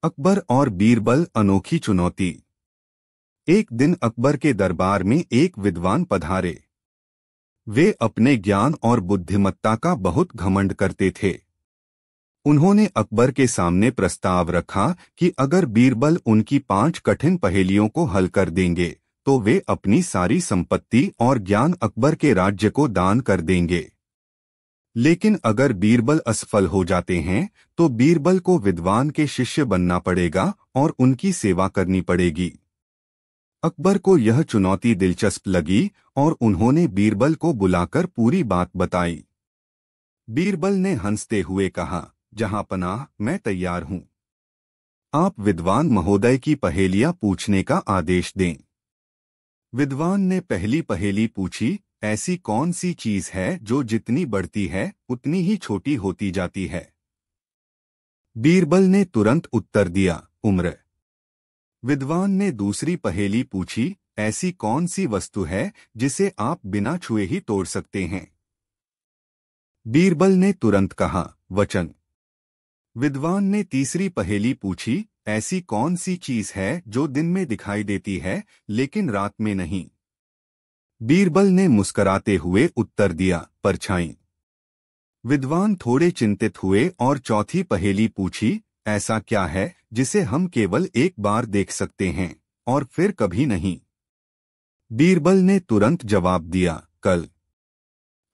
अकबर और बीरबल अनोखी चुनौती। एक दिन अकबर के दरबार में एक विद्वान पधारे। वे अपने ज्ञान और बुद्धिमत्ता का बहुत घमंड करते थे। उन्होंने अकबर के सामने प्रस्ताव रखा कि अगर बीरबल उनकी 5 कठिन पहेलियों को हल कर देंगे तो वे अपनी सारी संपत्ति और ज्ञान अकबर के राज्य को दान कर देंगे। लेकिन अगर बीरबल असफल हो जाते हैं तो बीरबल को विद्वान के शिष्य बनना पड़ेगा और उनकी सेवा करनी पड़ेगी। अकबर को यह चुनौती दिलचस्प लगी और उन्होंने बीरबल को बुलाकर पूरी बात बताई। बीरबल ने हंसते हुए कहा, जहांपनाह, मैं तैयार हूं। आप विद्वान महोदय की पहेलियां पूछने का आदेश दें। विद्वान ने पहली पहेली पूछी, ऐसी कौन सी चीज है जो जितनी बढ़ती है उतनी ही छोटी होती जाती है? बीरबल ने तुरंत उत्तर दिया, उम्र। विद्वान ने दूसरी पहेली पूछी, ऐसी कौन सी वस्तु है जिसे आप बिना छुए ही तोड़ सकते हैं? बीरबल ने तुरंत कहा, वचन। विद्वान ने तीसरी पहेली पूछी, ऐसी कौन सी चीज है जो दिन में दिखाई देती है लेकिन रात में नहीं? बीरबल ने मुस्कराते हुए उत्तर दिया, परछाई। विद्वान थोड़े चिंतित हुए और चौथी पहेली पूछी, ऐसा क्या है जिसे हम केवल एक बार देख सकते हैं और फिर कभी नहीं? बीरबल ने तुरंत जवाब दिया, कल।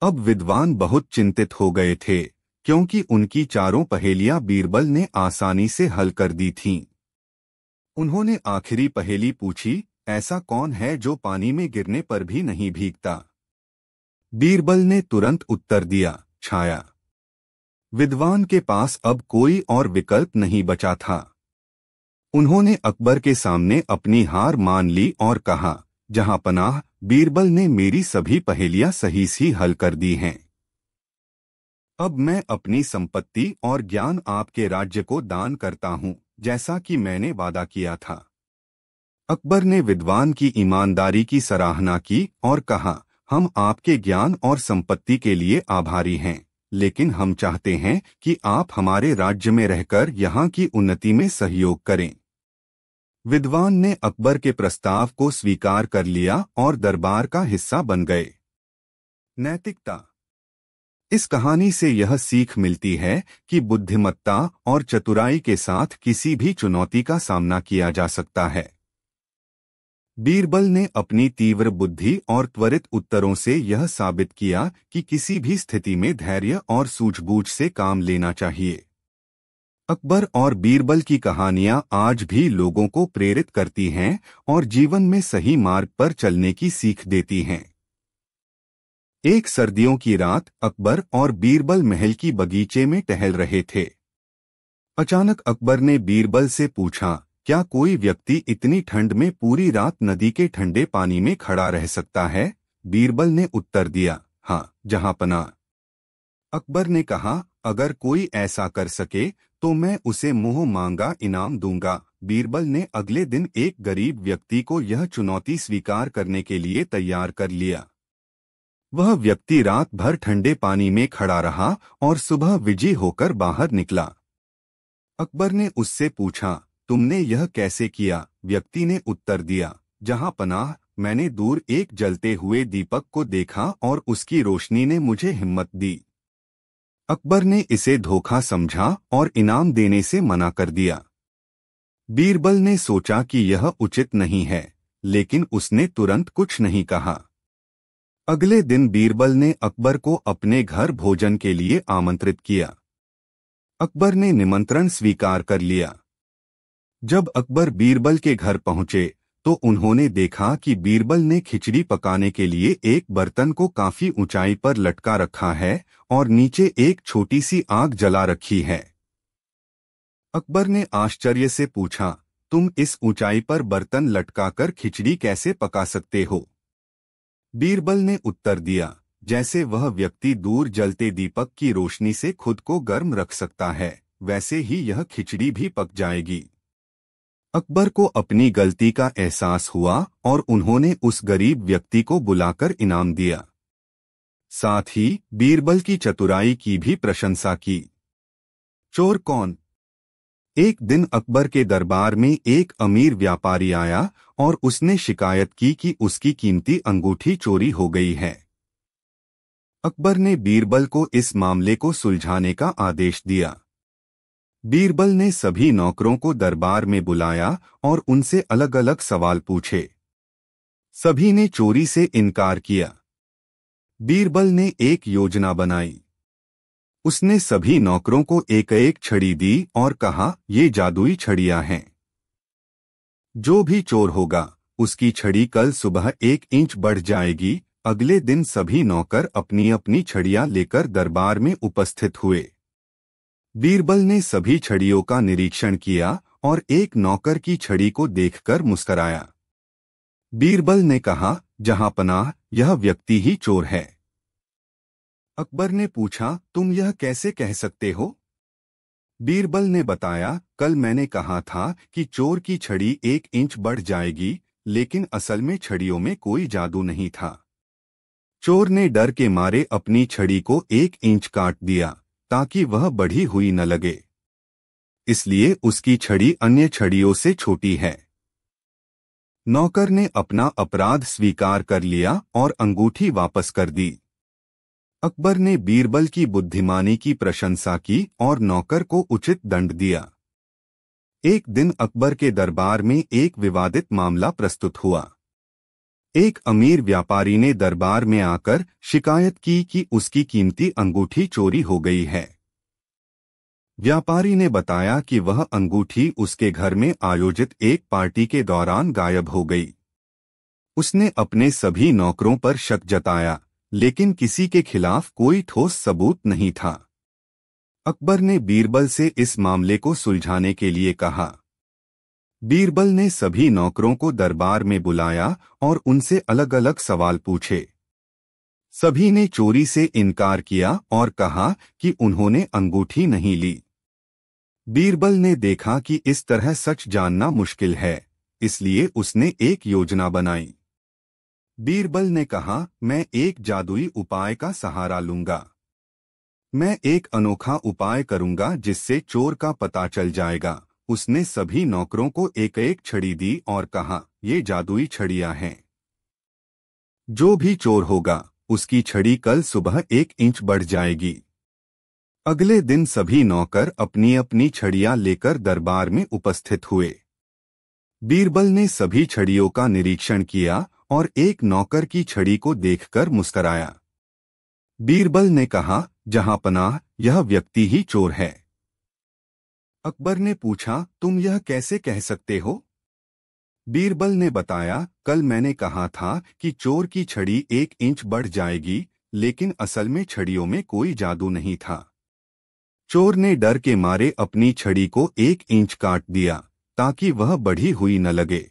अब विद्वान बहुत चिंतित हो गए थे क्योंकि उनकी चारों पहेलियां बीरबल ने आसानी से हल कर दी थीं। उन्होंने आखिरी पहेली पूछी, ऐसा कौन है जो पानी में गिरने पर भी नहीं भीगता? बीरबल ने तुरंत उत्तर दिया, छाया। विद्वान के पास अब कोई और विकल्प नहीं बचा था। उन्होंने अकबर के सामने अपनी हार मान ली और कहा, जहांपनाह, बीरबल ने मेरी सभी पहेलियां सही सी हल कर दी हैं। अब मैं अपनी संपत्ति और ज्ञान आपके राज्य को दान करता हूं, जैसा कि मैंने वादा किया था। अकबर ने विद्वान की ईमानदारी की सराहना की और कहा, हम आपके ज्ञान और संपत्ति के लिए आभारी हैं, लेकिन हम चाहते हैं कि आप हमारे राज्य में रहकर यहाँ की उन्नति में सहयोग करें। विद्वान ने अकबर के प्रस्ताव को स्वीकार कर लिया और दरबार का हिस्सा बन गए। नैतिकता। इस कहानी से यह सीख मिलती है कि बुद्धिमत्ता और चतुराई के साथ किसी भी चुनौती का सामना किया जा सकता है। बीरबल ने अपनी तीव्र बुद्धि और त्वरित उत्तरों से यह साबित किया कि किसी भी स्थिति में धैर्य और सूझबूझ से काम लेना चाहिए। अकबर और बीरबल की कहानियां आज भी लोगों को प्रेरित करती हैं और जीवन में सही मार्ग पर चलने की सीख देती हैं। एक सर्दियों की रात अकबर और बीरबल महल की बगीचे में टहल रहे थे। अचानक अकबर ने बीरबल से पूछा, क्या कोई व्यक्ति इतनी ठंड में पूरी रात नदी के ठंडे पानी में खड़ा रह सकता है? बीरबल ने उत्तर दिया, हाँ, जहांपनाह। अकबर ने कहा, अगर कोई ऐसा कर सके तो मैं उसे मुंह मांगा इनाम दूंगा। बीरबल ने अगले दिन एक गरीब व्यक्ति को यह चुनौती स्वीकार करने के लिए तैयार कर लिया। वह व्यक्ति रात भर ठंडे पानी में खड़ा रहा और सुबह विजयी होकर बाहर निकला। अकबर ने उससे पूछा, तुमने यह कैसे किया? व्यक्ति ने उत्तर दिया, जहांपनाह, मैंने दूर एक जलते हुए दीपक को देखा और उसकी रोशनी ने मुझे हिम्मत दी। अकबर ने इसे धोखा समझा और इनाम देने से मना कर दिया। बीरबल ने सोचा कि यह उचित नहीं है, लेकिन उसने तुरंत कुछ नहीं कहा। अगले दिन बीरबल ने अकबर को अपने घर भोजन के लिए आमंत्रित किया। अकबर ने निमंत्रण स्वीकार कर लिया। जब अकबर बीरबल के घर पहुंचे तो उन्होंने देखा कि बीरबल ने खिचड़ी पकाने के लिए एक बर्तन को काफी ऊंचाई पर लटका रखा है और नीचे एक छोटी सी आग जला रखी है। अकबर ने आश्चर्य से पूछा, तुम इस ऊंचाई पर बर्तन लटकाकर खिचड़ी कैसे पका सकते हो? बीरबल ने उत्तर दिया, जैसे वह व्यक्ति दूर जलते दीपक की रोशनी से खुद को गर्म रख सकता है, वैसे ही यह खिचड़ी भी पक जाएगी। अकबर को अपनी गलती का एहसास हुआ और उन्होंने उस गरीब व्यक्ति को बुलाकर इनाम दिया। साथ ही बीरबल की चतुराई की भी प्रशंसा की। चोर कौन? एक दिन अकबर के दरबार में एक अमीर व्यापारी आया और उसने शिकायत की कि उसकी कीमती अंगूठी चोरी हो गई है। अकबर ने बीरबल को इस मामले को सुलझाने का आदेश दिया। बीरबल ने सभी नौकरों को दरबार में बुलाया और उनसे अलग अलग सवाल पूछे। सभी ने चोरी से इनकार किया। बीरबल ने एक योजना बनाई। उसने सभी नौकरों को एक एक छड़ी दी और कहा, ये जादुई छड़ियां हैं। जो भी चोर होगा उसकी छड़ी कल सुबह 1 इंच बढ़ जाएगी। अगले दिन सभी नौकर अपनी अपनी छड़ियां लेकर दरबार में उपस्थित हुए। बीरबल ने सभी छड़ियों का निरीक्षण किया और एक नौकर की छड़ी को देखकर मुस्कराया। बीरबल ने कहा, जहांपनाह, यह व्यक्ति ही चोर है। अकबर ने पूछा, तुम यह कैसे कह सकते हो? बीरबल ने बताया, कल मैंने कहा था कि चोर की छड़ी 1 इंच बढ़ जाएगी, लेकिन असल में छड़ियों में कोई जादू नहीं था। चोर ने डर के मारे अपनी छड़ी को 1 इंच काट दिया ताकि वह बढ़ी हुई न लगे, इसलिए उसकी छड़ी अन्य छड़ियों से छोटी है। नौकर ने अपना अपराध स्वीकार कर लिया और अंगूठी वापस कर दी। अकबर ने बीरबल की बुद्धिमानी की प्रशंसा की और नौकर को उचित दंड दिया। एक दिन अकबर के दरबार में एक विवादित मामला प्रस्तुत हुआ। एक अमीर व्यापारी ने दरबार में आकर शिकायत की कि उसकी कीमती अंगूठी चोरी हो गई है। व्यापारी ने बताया कि वह अंगूठी उसके घर में आयोजित एक पार्टी के दौरान गायब हो गई। उसने अपने सभी नौकरों पर शक जताया, लेकिन किसी के खिलाफ कोई ठोस सबूत नहीं था। अकबर ने बीरबल से इस मामले को सुलझाने के लिए कहा। बीरबल ने सभी नौकरों को दरबार में बुलाया और उनसे अलग अलग सवाल पूछे। सभी ने चोरी से इनकार किया और कहा कि उन्होंने अंगूठी नहीं ली। बीरबल ने देखा कि इस तरह सच जानना मुश्किल है, इसलिए उसने एक योजना बनाई। बीरबल ने कहा, मैं एक जादुई उपाय का सहारा लूंगा। मैं एक अनोखा उपाय करूंगा जिससे चोर का पता चल जाएगा। उसने सभी नौकरों को एक एक छड़ी दी और कहा, ये जादुई छड़ियां हैं। जो भी चोर होगा उसकी छड़ी कल सुबह 1 इंच बढ़ जाएगी। अगले दिन सभी नौकर अपनी अपनी छड़ियां लेकर दरबार में उपस्थित हुए। बीरबल ने सभी छड़ियों का निरीक्षण किया और एक नौकर की छड़ी को देखकर मुस्कराया। बीरबल ने कहा, जहांपनाह, यह व्यक्ति ही चोर है। अकबर ने पूछा, तुम यह कैसे कह सकते हो? बीरबल ने बताया, कल मैंने कहा था कि चोर की छड़ी 1 इंच बढ़ जाएगी, लेकिन असल में छड़ियों में कोई जादू नहीं था। चोर ने डर के मारे अपनी छड़ी को 1 इंच काट दिया ताकि वह बढ़ी हुई न लगे,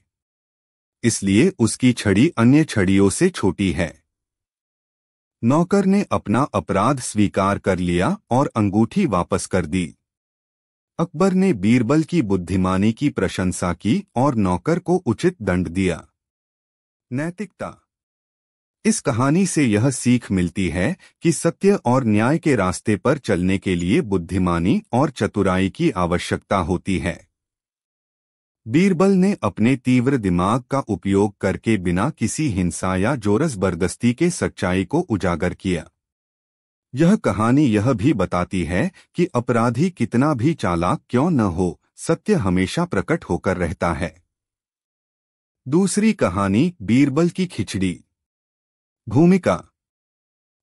इसलिए उसकी छड़ी अन्य छड़ियों से छोटी है। नौकर ने अपना अपराध स्वीकार कर लिया और अंगूठी वापस कर दी। अकबर ने बीरबल की बुद्धिमानी की प्रशंसा की और नौकर को उचित दंड दिया। नैतिकता। इस कहानी से यह सीख मिलती है कि सत्य और न्याय के रास्ते पर चलने के लिए बुद्धिमानी और चतुराई की आवश्यकता होती है। बीरबल ने अपने तीव्र दिमाग का उपयोग करके बिना किसी हिंसा या जोरजबरदस्ती के सच्चाई को उजागर किया। यह कहानी यह भी बताती है कि अपराधी कितना भी चालाक क्यों न हो, सत्य हमेशा प्रकट होकर रहता है। दूसरी कहानी, बीरबल की खिचड़ी। भूमिका।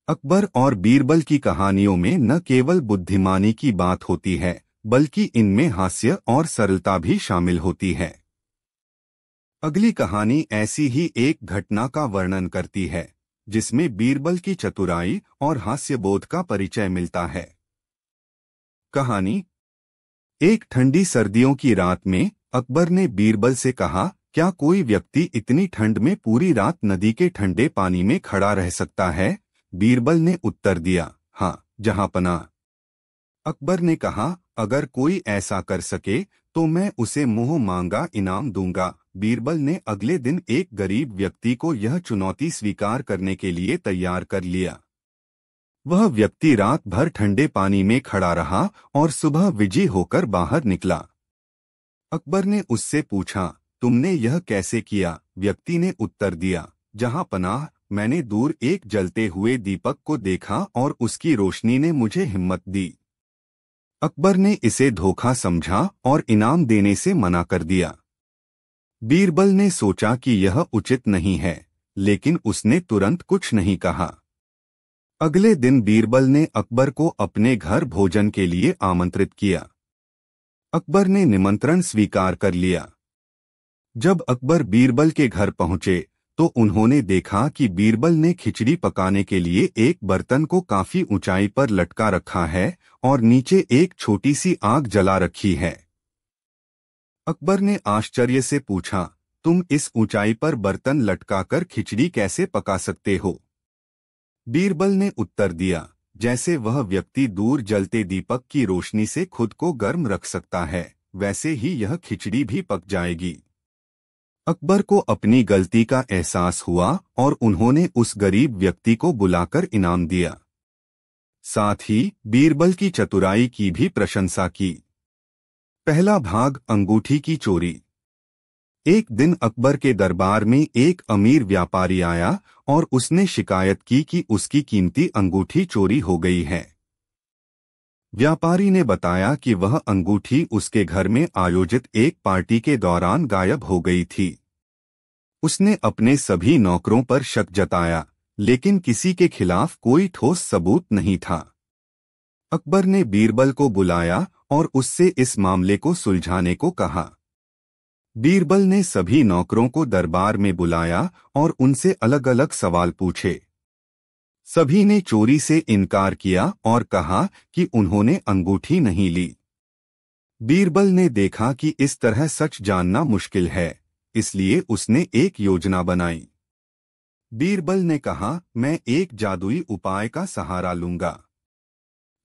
अकबर और बीरबल की कहानियों में न केवल बुद्धिमानी की बात होती है, बल्कि इनमें हास्य और सरलता भी शामिल होती है। अगली कहानी ऐसी ही एक घटना का वर्णन करती है, जिसमें बीरबल की चतुराई और हास्यबोध का परिचय मिलता है। कहानी। एक ठंडी सर्दियों की रात में अकबर ने बीरबल से कहा, क्या कोई व्यक्ति इतनी ठंड में पूरी रात नदी के ठंडे पानी में खड़ा रह सकता है? बीरबल ने उत्तर दिया, हाँ, जहांपनाह। अकबर ने कहा, अगर कोई ऐसा कर सके तो मैं उसे मुंह मांगा इनाम दूंगा। बीरबल ने अगले दिन एक गरीब व्यक्ति को यह चुनौती स्वीकार करने के लिए तैयार कर लिया। वह व्यक्ति रात भर ठंडे पानी में खड़ा रहा और सुबह विजयी होकर बाहर निकला। अकबर ने उससे पूछा, तुमने यह कैसे किया? व्यक्ति ने उत्तर दिया, जहां पनाह, मैंने दूर एक जलते हुए दीपक को देखा और उसकी रोशनी ने मुझे हिम्मत दी। अकबर ने इसे धोखा समझा और इनाम देने से मना कर दिया। बीरबल ने सोचा कि यह उचित नहीं है, लेकिन उसने तुरंत कुछ नहीं कहा। अगले दिन बीरबल ने अकबर को अपने घर भोजन के लिए आमंत्रित किया। अकबर ने निमंत्रण स्वीकार कर लिया। जब अकबर बीरबल के घर पहुंचे तो उन्होंने देखा कि बीरबल ने खिचड़ी पकाने के लिए एक बर्तन को काफी ऊंचाई पर लटका रखा है और नीचे एक छोटी सी आग जला रखी है। अकबर ने आश्चर्य से पूछा, तुम इस ऊंचाई पर बर्तन लटकाकर खिचड़ी कैसे पका सकते हो? बीरबल ने उत्तर दिया, जैसे वह व्यक्ति दूर जलते दीपक की रोशनी से खुद को गर्म रख सकता है, वैसे ही यह खिचड़ी भी पक जाएगी। अकबर को अपनी गलती का एहसास हुआ और उन्होंने उस गरीब व्यक्ति को बुलाकर इनाम दिया। साथ ही बीरबल की चतुराई की भी प्रशंसा की। पहला भाग, अंगूठी की चोरी। एक दिन अकबर के दरबार में एक अमीर व्यापारी आया और उसने शिकायत की कि उसकी कीमती अंगूठी चोरी हो गई है। व्यापारी ने बताया कि वह अंगूठी उसके घर में आयोजित एक पार्टी के दौरान गायब हो गई थी। उसने अपने सभी नौकरों पर शक जताया, लेकिन किसी के खिलाफ कोई ठोस सबूत नहीं था। अकबर ने बीरबल को बुलाया और उससे इस मामले को सुलझाने को कहा। बीरबल ने सभी नौकरों को दरबार में बुलाया और उनसे अलग अलग सवाल पूछे। सभी ने चोरी से इनकार किया और कहा कि उन्होंने अंगूठी नहीं ली। बीरबल ने देखा कि इस तरह सच जानना मुश्किल है, इसलिए उसने एक योजना बनाई। बीरबल ने कहा, मैं एक जादुई उपाय का सहारा लूंगा।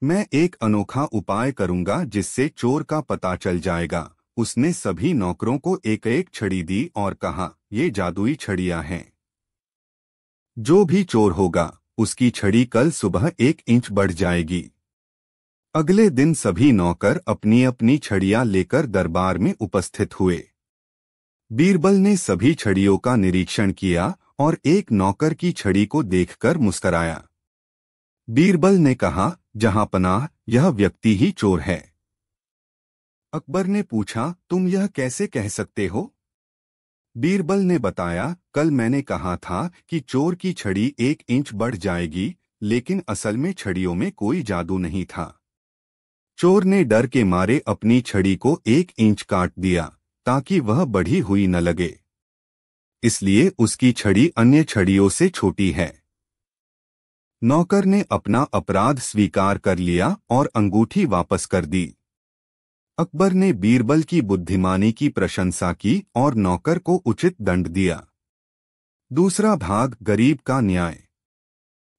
मैं एक अनोखा उपाय करूंगा जिससे चोर का पता चल जाएगा। उसने सभी नौकरों को एक एक छड़ी दी और कहा, ये जादुई छड़ियां हैं। जो भी चोर होगा उसकी छड़ी कल सुबह 1 इंच बढ़ जाएगी। अगले दिन सभी नौकर अपनी अपनी छड़ियां लेकर दरबार में उपस्थित हुए। बीरबल ने सभी छड़ियों का निरीक्षण किया और एक नौकर की छड़ी को देखकर मुस्कराया। बीरबल ने कहा, जहां पनाह, यह व्यक्ति ही चोर है। अकबर ने पूछा, तुम यह कैसे कह सकते हो? बीरबल ने बताया, कल मैंने कहा था कि चोर की छड़ी 1 इंच बढ़ जाएगी, लेकिन असल में छड़ियों में कोई जादू नहीं था। चोर ने डर के मारे अपनी छड़ी को 1 इंच काट दिया ताकि वह बढ़ी हुई न लगे, इसलिए उसकी छड़ी अन्य छड़ियों से छोटी है। नौकर ने अपना अपराध स्वीकार कर लिया और अंगूठी वापस कर दी। अकबर ने बीरबल की बुद्धिमानी की प्रशंसा की और नौकर को उचित दंड दिया। दूसरा भाग, गरीब का न्याय।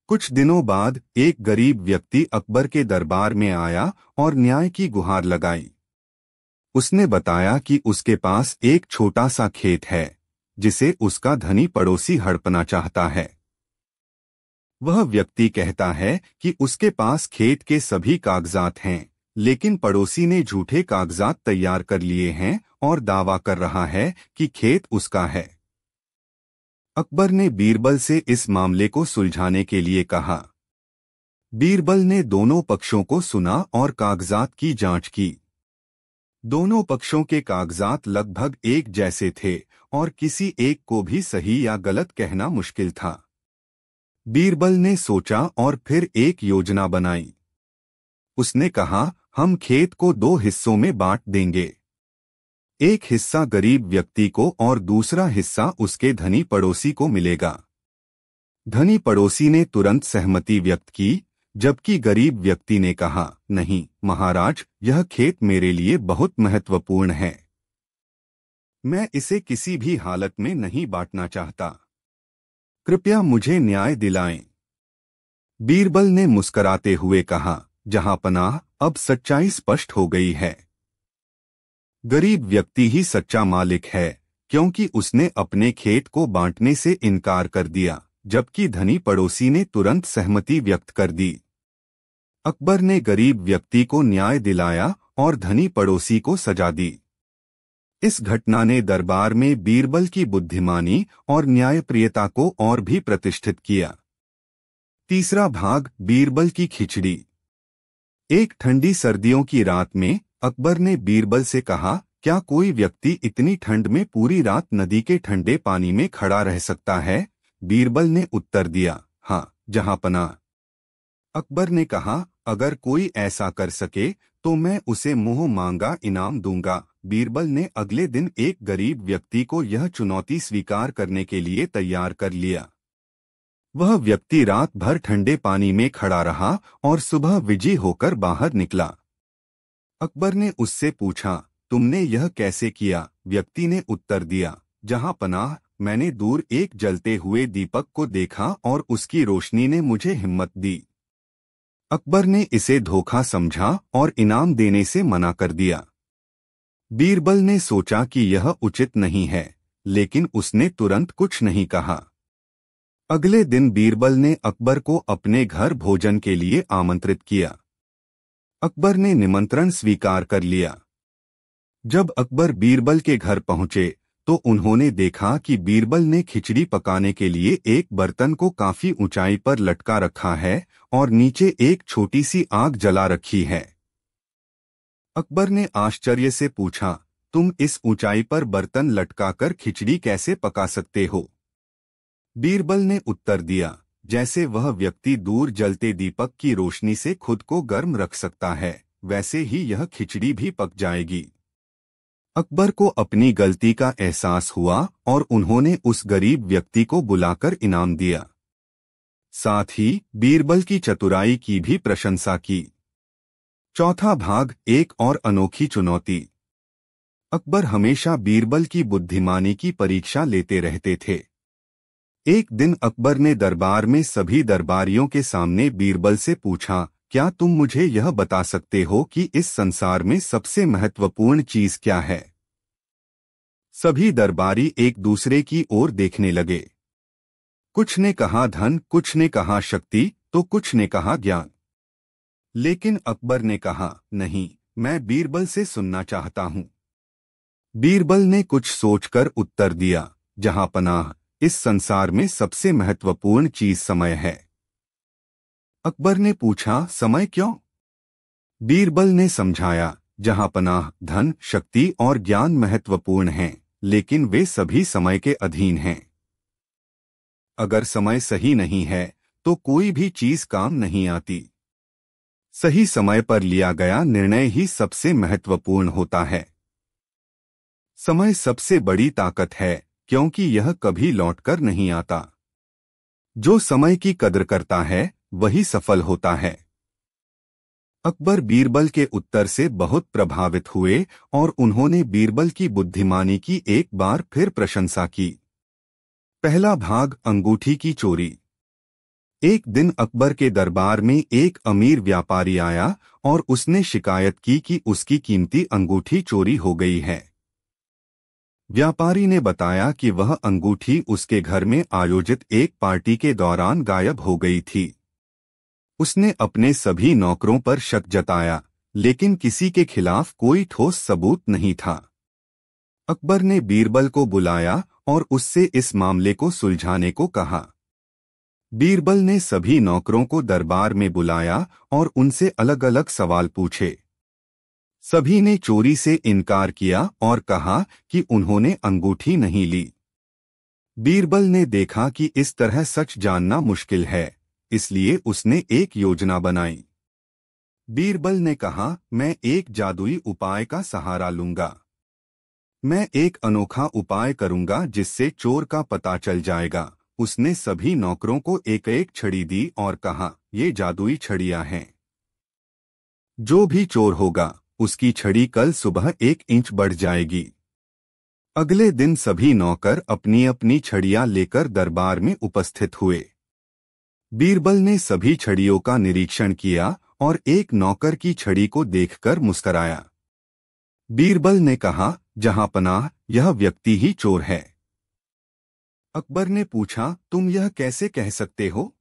कुछ दिनों बाद एक गरीब व्यक्ति अकबर के दरबार में आया और न्याय की गुहार लगाई। उसने बताया कि उसके पास एक छोटा सा खेत है जिसे उसका धनी पड़ोसी हड़पना चाहता है। वह व्यक्ति कहता है कि उसके पास खेत के सभी कागजात हैं, लेकिन पड़ोसी ने झूठे कागजात तैयार कर लिए हैं और दावा कर रहा है कि खेत उसका है। अकबर ने बीरबल से इस मामले को सुलझाने के लिए कहा। बीरबल ने दोनों पक्षों को सुना और कागजात की जांच की। दोनों पक्षों के कागजात लगभग एक जैसे थे और किसी एक को भी सही या गलत कहना मुश्किल था। बीरबल ने सोचा और फिर एक योजना बनाई। उसने कहा, हम खेत को 2 हिस्सों में बांट देंगे। एक हिस्सा गरीब व्यक्ति को और दूसरा हिस्सा उसके धनी पड़ोसी को मिलेगा। धनी पड़ोसी ने तुरंत सहमति व्यक्त की, जबकि गरीब व्यक्ति ने कहा, नहीं महाराज, यह खेत मेरे लिए बहुत महत्वपूर्ण है। मैं इसे किसी भी हालत में नहीं बांटना चाहता। कृपया मुझे न्याय दिलाएं। बीरबल ने मुस्कराते हुए कहा, जहां पनाह, अब सच्चाई स्पष्ट हो गई है। गरीब व्यक्ति ही सच्चा मालिक है, क्योंकि उसने अपने खेत को बांटने से इनकार कर दिया, जबकि धनी पड़ोसी ने तुरंत सहमति व्यक्त कर दी। अकबर ने गरीब व्यक्ति को न्याय दिलाया और धनी पड़ोसी को सजा दी। इस घटना ने दरबार में बीरबल की बुद्धिमानी और न्यायप्रियता को और भी प्रतिष्ठित किया। तीसरा भाग, बीरबल की खिचड़ी। एक ठंडी सर्दियों की रात में अकबर ने बीरबल से कहा, क्या कोई व्यक्ति इतनी ठंड में पूरी रात नदी के ठंडे पानी में खड़ा रह सकता है? बीरबल ने उत्तर दिया, हाँ जहांपनाह। अकबर ने कहा, अगर कोई ऐसा कर सके तो मैं उसे मुंह मांगा इनाम दूंगा। बीरबल ने अगले दिन एक गरीब व्यक्ति को यह चुनौती स्वीकार करने के लिए तैयार कर लिया। वह व्यक्ति रात भर ठंडे पानी में खड़ा रहा और सुबह विजयी होकर बाहर निकला। अकबर ने उससे पूछा, तुमने यह कैसे किया? व्यक्ति ने उत्तर दिया, जहांपनाह, मैंने दूर एक जलते हुए दीपक को देखा और उसकी रोशनी ने मुझे हिम्मत दी। अकबर ने इसे धोखा समझा और इनाम देने से मना कर दिया। बीरबल ने सोचा कि यह उचित नहीं है, लेकिन उसने तुरंत कुछ नहीं कहा। अगले दिन बीरबल ने अकबर को अपने घर भोजन के लिए आमंत्रित किया। अकबर ने निमंत्रण स्वीकार कर लिया। जब अकबर बीरबल के घर पहुंचे तो उन्होंने देखा कि बीरबल ने खिचड़ी पकाने के लिए एक बर्तन को काफी ऊंचाई पर लटका रखा है और नीचे एक छोटी सी आग जला रखी है। अकबर ने आश्चर्य से पूछा, तुम इस ऊंचाई पर बर्तन लटकाकर खिचड़ी कैसे पका सकते हो? बीरबल ने उत्तर दिया, जैसे वह व्यक्ति दूर जलते दीपक की रोशनी से खुद को गर्म रख सकता है, वैसे ही यह खिचड़ी भी पक जाएगी। अकबर को अपनी गलती का एहसास हुआ और उन्होंने उस गरीब व्यक्ति को बुलाकर इनाम दिया। साथ ही बीरबल की चतुराई की भी प्रशंसा की। चौथा भाग, एक और अनोखी चुनौती। अकबर हमेशा बीरबल की बुद्धिमानी की परीक्षा लेते रहते थे। एक दिन अकबर ने दरबार में सभी दरबारियों के सामने बीरबल से पूछा, क्या तुम मुझे यह बता सकते हो कि इस संसार में सबसे महत्वपूर्ण चीज क्या है? सभी दरबारी एक दूसरे की ओर देखने लगे। कुछ ने कहा धन, कुछ ने कहा शक्ति, तो कुछ ने कहा ज्ञान। लेकिन अकबर ने कहा, नहीं, मैं बीरबल से सुनना चाहता हूं। बीरबल ने कुछ सोचकर उत्तर दिया, जहांपनाह, इस संसार में सबसे महत्वपूर्ण चीज समय है। अकबर ने पूछा, समय क्यों? बीरबल ने समझाया, जहांपनाह, धन, शक्ति और ज्ञान महत्वपूर्ण हैं, लेकिन वे सभी समय के अधीन हैं। अगर समय सही नहीं है तो कोई भी चीज काम नहीं आती। सही समय पर लिया गया निर्णय ही सबसे महत्वपूर्ण होता है। समय सबसे बड़ी ताकत है, क्योंकि यह कभी लौटकर नहीं आता। जो समय की कदर करता है वही सफल होता है। अकबर बीरबल के उत्तर से बहुत प्रभावित हुए और उन्होंने बीरबल की बुद्धिमानी की एक बार फिर प्रशंसा की। पहला भाग, अंगूठी की चोरी। एक दिन अकबर के दरबार में एक अमीर व्यापारी आया और उसने शिकायत की कि उसकी कीमती अंगूठी चोरी हो गई है। व्यापारी ने बताया कि वह अंगूठी उसके घर में आयोजित एक पार्टी के दौरान गायब हो गई थी। उसने अपने सभी नौकरों पर शक जताया, लेकिन किसी के खिलाफ कोई ठोस सबूत नहीं था। अकबर ने बीरबल को बुलाया और उससे इस मामले को सुलझाने को कहा। बीरबल ने सभी नौकरों को दरबार में बुलाया और उनसे अलग अलग सवाल पूछे। सभी ने चोरी से इनकार किया और कहा कि उन्होंने अंगूठी नहीं ली। बीरबल ने देखा कि इस तरह सच जानना मुश्किल है, इसलिए उसने एक योजना बनाई। बीरबल ने कहा, मैं एक जादुई उपाय का सहारा लूंगा। मैं एक अनोखा उपाय करूंगा जिससे चोर का पता चल जाएगा। उसने सभी नौकरों को एक एक छड़ी दी और कहा, ये जादुई छड़ियां हैं। जो भी चोर होगा उसकी छड़ी कल सुबह 1 इंच बढ़ जाएगी। अगले दिन सभी नौकर अपनी अपनी छड़ियां लेकर दरबार में उपस्थित हुए। बीरबल ने सभी छड़ियों का निरीक्षण किया और एक नौकर की छड़ी को देखकर मुस्कराया। बीरबल ने कहा, जहांपनाह, यह व्यक्ति ही चोर है। अकबर ने पूछा, तुम यह कैसे कह सकते हो?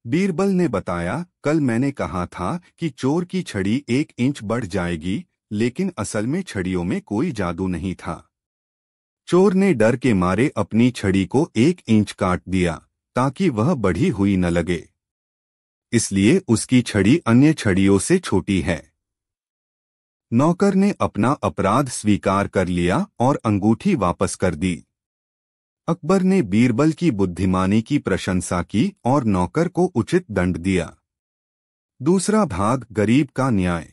बीरबल ने बताया, कल मैंने कहा था कि चोर की छड़ी 1 इंच बढ़ जाएगी, लेकिन असल में छड़ियों में कोई जादू नहीं था। चोर ने डर के मारे अपनी छड़ी को 1 इंच काट दिया ताकि वह बढ़ी हुई न लगे, इसलिए उसकी छड़ी अन्य छड़ियों से छोटी है। नौकर ने अपना अपराध स्वीकार कर लिया और अंगूठी वापस कर दी। अकबर ने बीरबल की बुद्धिमानी की प्रशंसा की और नौकर को उचित दंड दिया। दूसरा भाग, गरीब का न्याय।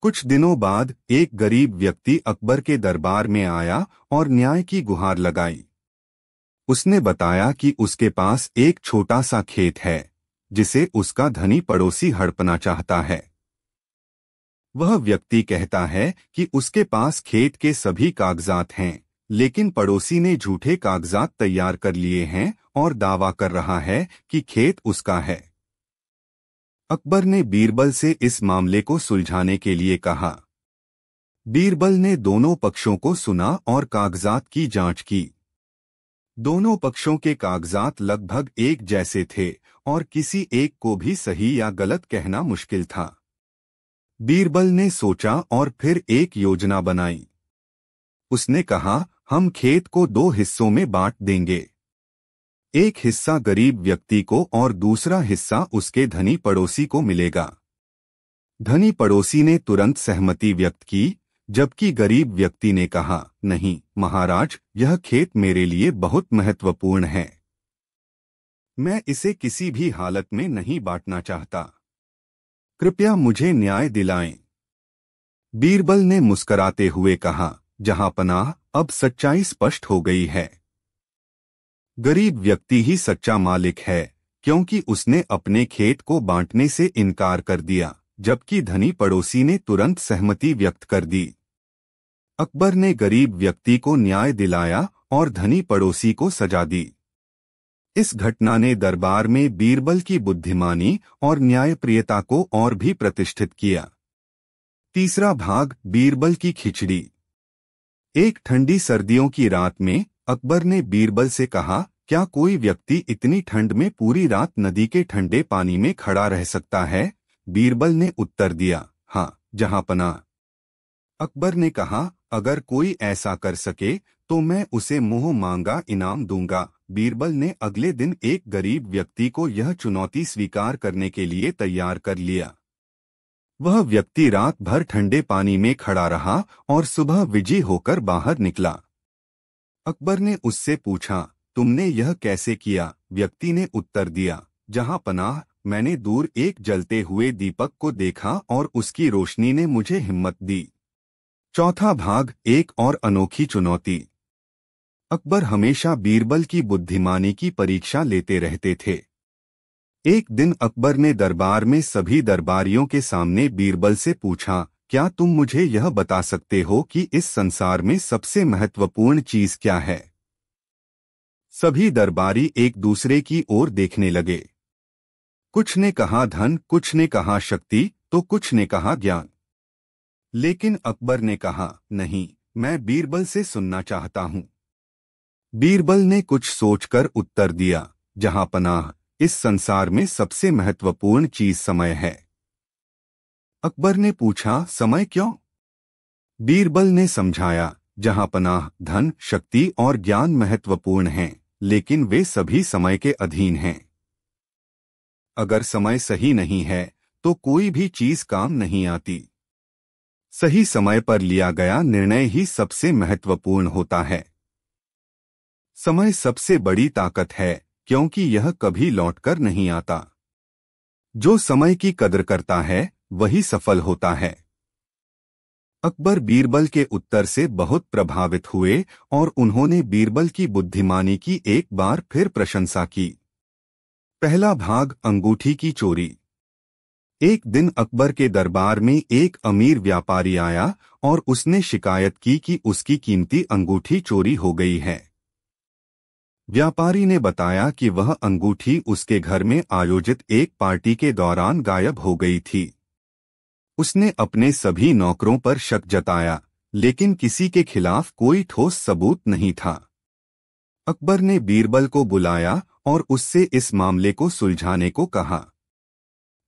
कुछ दिनों बाद एक गरीब व्यक्ति अकबर के दरबार में आया और न्याय की गुहार लगाई। उसने बताया कि उसके पास एक छोटा सा खेत है जिसे उसका धनी पड़ोसी हड़पना चाहता है। वह व्यक्ति कहता है कि उसके पास खेत के सभी कागजात हैं, लेकिन पड़ोसी ने झूठे कागजात तैयार कर लिए हैं और दावा कर रहा है कि खेत उसका है। अकबर ने बीरबल से इस मामले को सुलझाने के लिए कहा। बीरबल ने दोनों पक्षों को सुना और कागजात की जांच की। दोनों पक्षों के कागजात लगभग एक जैसे थे और किसी एक को भी सही या गलत कहना मुश्किल था। बीरबल ने सोचा और फिर एक योजना बनाई। उसने कहा, हम खेत को 2 हिस्सों में बांट देंगे। एक हिस्सा गरीब व्यक्ति को और दूसरा हिस्सा उसके धनी पड़ोसी को मिलेगा। धनी पड़ोसी ने तुरंत सहमति व्यक्त की, जबकि गरीब व्यक्ति ने कहा, नहीं महाराज, यह खेत मेरे लिए बहुत महत्वपूर्ण है। मैं इसे किसी भी हालत में नहीं बांटना चाहता। कृपया मुझे न्याय दिलाएं। बीरबल ने मुस्कराते हुए कहा, जहांपनाह, अब सच्चाई स्पष्ट हो गई है। गरीब व्यक्ति ही सच्चा मालिक है, क्योंकि उसने अपने खेत को बांटने से इनकार कर दिया, जबकि धनी पड़ोसी ने तुरंत सहमति व्यक्त कर दी। अकबर ने गरीब व्यक्ति को न्याय दिलाया और धनी पड़ोसी को सजा दी। इस घटना ने दरबार में बीरबल की बुद्धिमानी और न्यायप्रियता को और भी प्रतिष्ठित किया। तीसरा भाग, बीरबल की खिचड़ी। एक ठंडी सर्दियों की रात में अकबर ने बीरबल से कहा, क्या कोई व्यक्ति इतनी ठंड में पूरी रात नदी के ठंडे पानी में खड़ा रह सकता है? बीरबल ने उत्तर दिया, हाँ जहांपनाह। अकबर ने कहा, अगर कोई ऐसा कर सके तो मैं उसे मुंह मांगा इनाम दूंगा। बीरबल ने अगले दिन एक गरीब व्यक्ति को यह चुनौती स्वीकार करने के लिए तैयार कर लिया। वह व्यक्ति रात भर ठंडे पानी में खड़ा रहा और सुबह विजयी होकर बाहर निकला। अकबर ने उससे पूछा, तुमने यह कैसे किया? व्यक्ति ने उत्तर दिया, जहांपनाह, मैंने दूर एक जलते हुए दीपक को देखा और उसकी रोशनी ने मुझे हिम्मत दी। चौथा भाग, एक और अनोखी चुनौती। अकबर हमेशा बीरबल की बुद्धिमानी की परीक्षा लेते रहते थे। एक दिन अकबर ने दरबार में सभी दरबारियों के सामने बीरबल से पूछा, क्या तुम मुझे यह बता सकते हो कि इस संसार में सबसे महत्वपूर्ण चीज क्या है? सभी दरबारी एक दूसरे की ओर देखने लगे। कुछ ने कहा धन, कुछ ने कहा शक्ति, तो कुछ ने कहा ज्ञान। लेकिन अकबर ने कहा, नहीं, मैं बीरबल से सुनना चाहता हूं। बीरबल ने कुछ सोचकर उत्तर दिया, जहांपनाह, इस संसार में सबसे महत्वपूर्ण चीज समय है। अकबर ने पूछा, समय क्यों? बीरबल ने समझाया, जहांपनाह, धन, शक्ति और ज्ञान महत्वपूर्ण हैं, लेकिन वे सभी समय के अधीन हैं। अगर समय सही नहीं है तो कोई भी चीज काम नहीं आती। सही समय पर लिया गया निर्णय ही सबसे महत्वपूर्ण होता है। समय सबसे बड़ी ताकत है, क्योंकि यह कभी लौटकर नहीं आता। जो समय की कदर करता है वही सफल होता है। अकबर बीरबल के उत्तर से बहुत प्रभावित हुए और उन्होंने बीरबल की बुद्धिमानी की एक बार फिर प्रशंसा की। पहला भाग, अंगूठी की चोरी। एक दिन अकबर के दरबार में एक अमीर व्यापारी आया और उसने शिकायत की कि उसकी कीमती अंगूठी चोरी हो गई है। व्यापारी ने बताया कि वह अंगूठी उसके घर में आयोजित एक पार्टी के दौरान गायब हो गई थी। उसने अपने सभी नौकरों पर शक जताया, लेकिन किसी के खिलाफ कोई ठोस सबूत नहीं था। अकबर ने बीरबल को बुलाया और उससे इस मामले को सुलझाने को कहा।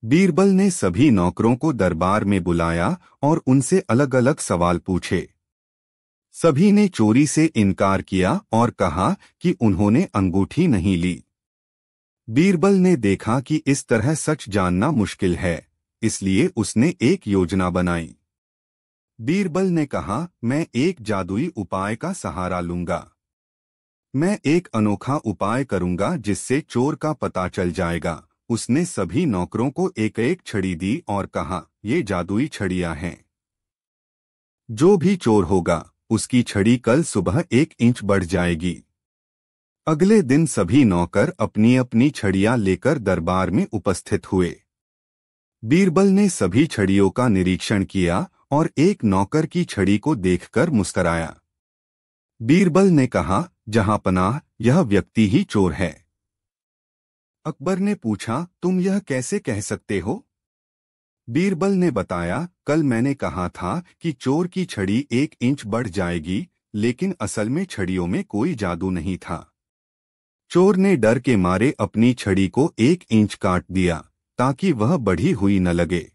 बीरबल ने सभी नौकरों को दरबार में बुलाया और उनसे अलग अलग सवाल पूछे। सभी ने चोरी से इनकार किया और कहा कि उन्होंने अंगूठी नहीं ली। बीरबल ने देखा कि इस तरह सच जानना मुश्किल है, इसलिए उसने एक योजना बनाई। बीरबल ने कहा, मैं एक जादुई उपाय का सहारा लूंगा। मैं एक अनोखा उपाय करूंगा जिससे चोर का पता चल जाएगा। उसने सभी नौकरों को एक एक छड़ी दी और कहा, ये जादुई छड़ियां हैं। जो भी चोर होगा उसकी छड़ी कल सुबह 1 इंच बढ़ जाएगी। अगले दिन सभी नौकर अपनी अपनी छड़ियां लेकर दरबार में उपस्थित हुए। बीरबल ने सभी छड़ियों का निरीक्षण किया और एक नौकर की छड़ी को देखकर मुस्कराया। बीरबल ने कहा, जहांपनाह, यह व्यक्ति ही चोर है। अकबर ने पूछा, तुम यह कैसे कह सकते हो? बीरबल ने बताया, कल मैंने कहा था कि चोर की छड़ी 1 इंच बढ़ जाएगी, लेकिन असल में छड़ियों में कोई जादू नहीं था। चोर ने डर के मारे अपनी छड़ी को 1 इंच काट दिया ताकि वह बढ़ी हुई न लगे,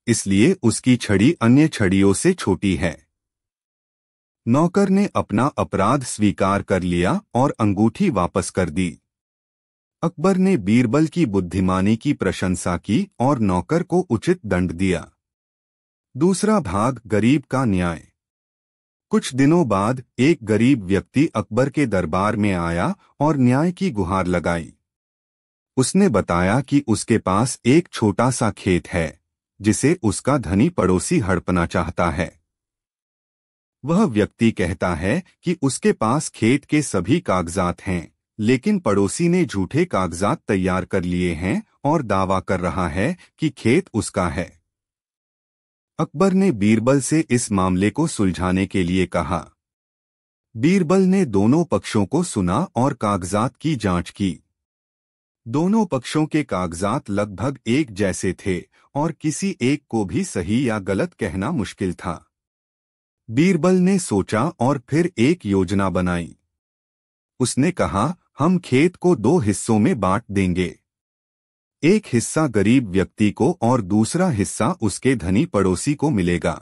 इसलिए उसकी छड़ी अन्य छड़ियों से छोटी है। नौकर ने अपना अपराध स्वीकार कर लिया और अंगूठी वापस कर दी। अकबर ने बीरबल की बुद्धिमानी की प्रशंसा की और नौकर को उचित दंड दिया। दूसरा भाग, गरीब का न्याय। कुछ दिनों बाद एक गरीब व्यक्ति अकबर के दरबार में आया और न्याय की गुहार लगाई। उसने बताया कि उसके पास एक छोटा सा खेत है जिसे उसका धनी पड़ोसी हड़पना चाहता है। वह व्यक्ति कहता है कि उसके पास खेत के सभी कागजात हैं, लेकिन पड़ोसी ने झूठे कागजात तैयार कर लिए हैं और दावा कर रहा है कि खेत उसका है। अकबर ने बीरबल से इस मामले को सुलझाने के लिए कहा। बीरबल ने दोनों पक्षों को सुना और कागजात की जांच की। दोनों पक्षों के कागजात लगभग एक जैसे थे और किसी एक को भी सही या गलत कहना मुश्किल था। बीरबल ने सोचा और फिर एक योजना बनाई। उसने कहा, हम खेत को 2 हिस्सों में बांट देंगे। एक हिस्सा गरीब व्यक्ति को और दूसरा हिस्सा उसके धनी पड़ोसी को मिलेगा।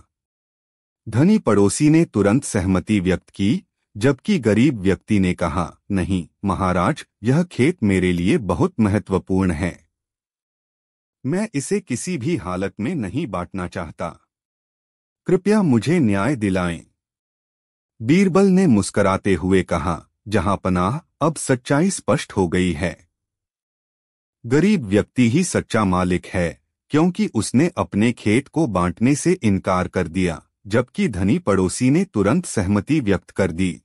धनी पड़ोसी ने तुरंत सहमति व्यक्त की, जबकि गरीब व्यक्ति ने कहा, नहीं महाराज, यह खेत मेरे लिए बहुत महत्वपूर्ण है। मैं इसे किसी भी हालत में नहीं बांटना चाहता। कृपया मुझे न्याय दिलाएं। बीरबल ने मुस्कराते हुए कहा, जहांपनाह, अब सच्चाई स्पष्ट हो गई है। गरीब व्यक्ति ही सच्चा मालिक है, क्योंकि उसने अपने खेत को बांटने से इनकार कर दिया, जबकि धनी पड़ोसी ने तुरंत सहमति व्यक्त कर दी।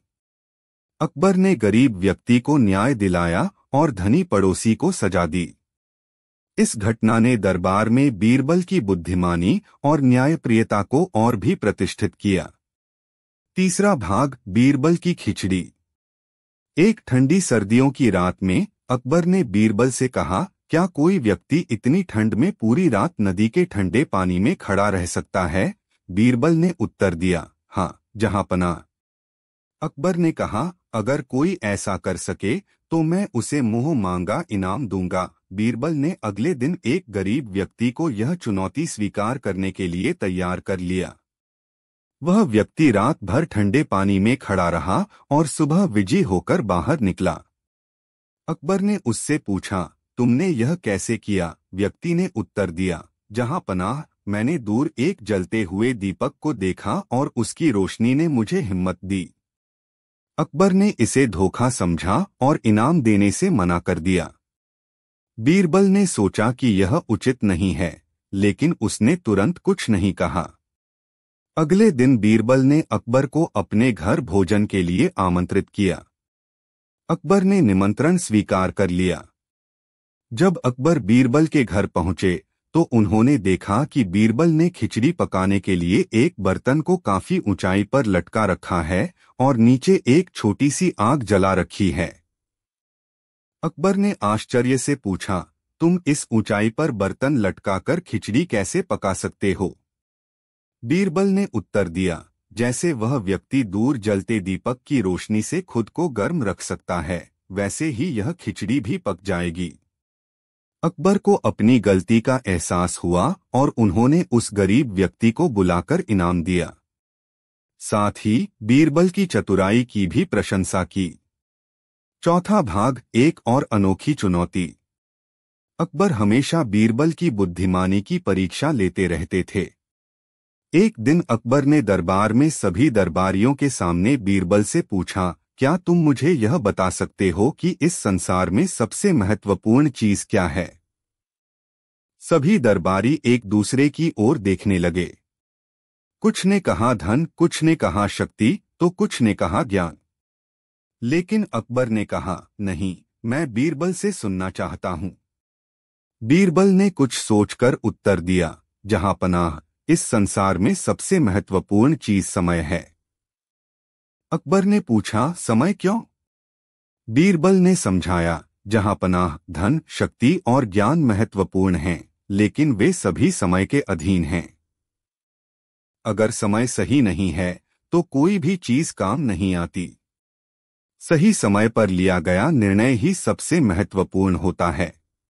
अकबर ने गरीब व्यक्ति को न्याय दिलाया और धनी पड़ोसी को सजा दी। इस घटना ने दरबार में बीरबल की बुद्धिमानी और न्यायप्रियता को और भी प्रतिष्ठित किया। तीसरा भाग, बीरबल की खिचड़ी। एक ठंडी सर्दियों की रात में अकबर ने बीरबल से कहा, क्या कोई व्यक्ति इतनी ठंड में पूरी रात नदी के ठंडे पानी में खड़ा रह सकता है? बीरबल ने उत्तर दिया, हाँ जहांपनाह। अकबर ने कहा, अगर कोई ऐसा कर सके तो मैं उसे मुंह मांगा इनाम दूंगा। बीरबल ने अगले दिन एक गरीब व्यक्ति को यह चुनौती स्वीकार करने के लिए तैयार कर लिया। वह व्यक्ति रात भर ठंडे पानी में खड़ा रहा और सुबह विजयी होकर बाहर निकला। अकबर ने उससे पूछा, तुमने यह कैसे किया? व्यक्ति ने उत्तर दिया, जहांपनाह, मैंने दूर एक जलते हुए दीपक को देखा और उसकी रोशनी ने मुझे हिम्मत दी। अकबर ने इसे धोखा समझा और इनाम देने से मना कर दिया। बीरबल ने सोचा कि यह उचित नहीं है, लेकिन उसने तुरंत कुछ नहीं कहा। अगले दिन बीरबल ने अकबर को अपने घर भोजन के लिए आमंत्रित किया। अकबर ने निमंत्रण स्वीकार कर लिया। जब अकबर बीरबल के घर पहुंचे तो उन्होंने देखा कि बीरबल ने खिचड़ी पकाने के लिए एक बर्तन को काफी ऊंचाई पर लटका रखा है और नीचे एक छोटी सी आग जला रखी है। अकबर ने आश्चर्य से पूछा, तुम इस ऊंचाई पर बर्तन लटकाकर खिचड़ी कैसे पका सकते हो? बीरबल ने उत्तर दिया, जैसे वह व्यक्ति दूर जलते दीपक की रोशनी से खुद को गर्म रख सकता है, वैसे ही यह खिचड़ी भी पक जाएगी। अकबर को अपनी गलती का एहसास हुआ और उन्होंने उस गरीब व्यक्ति को बुलाकर इनाम दिया। साथ ही बीरबल की चतुराई की भी प्रशंसा की। चौथा भाग, एक और अनोखी चुनौती। अकबर हमेशा बीरबल की बुद्धिमानी की परीक्षा लेते रहते थे। एक दिन अकबर ने दरबार में सभी दरबारियों के सामने बीरबल से पूछा, क्या तुम मुझे यह बता सकते हो कि इस संसार में सबसे महत्वपूर्ण चीज क्या है? सभी दरबारी एक दूसरे की ओर देखने लगे। कुछ ने कहा धन, कुछ ने कहा शक्ति, तो कुछ ने कहा ज्ञान। लेकिन अकबर ने कहा, नहीं, मैं बीरबल से सुनना चाहता हूं। बीरबल ने कुछ सोचकर उत्तर दिया, जहां पनाह, इस संसार में सबसे महत्वपूर्ण चीज समय है। अकबर ने पूछा, समय क्यों? बीरबल ने समझाया, जहां पनाह, धन, शक्ति और ज्ञान महत्वपूर्ण हैं, लेकिन वे सभी समय के अधीन हैं। अगर समय सही नहीं है तो कोई भी चीज काम नहीं आती। सही समय पर लिया गया निर्णय ही सबसे महत्वपूर्ण होता है।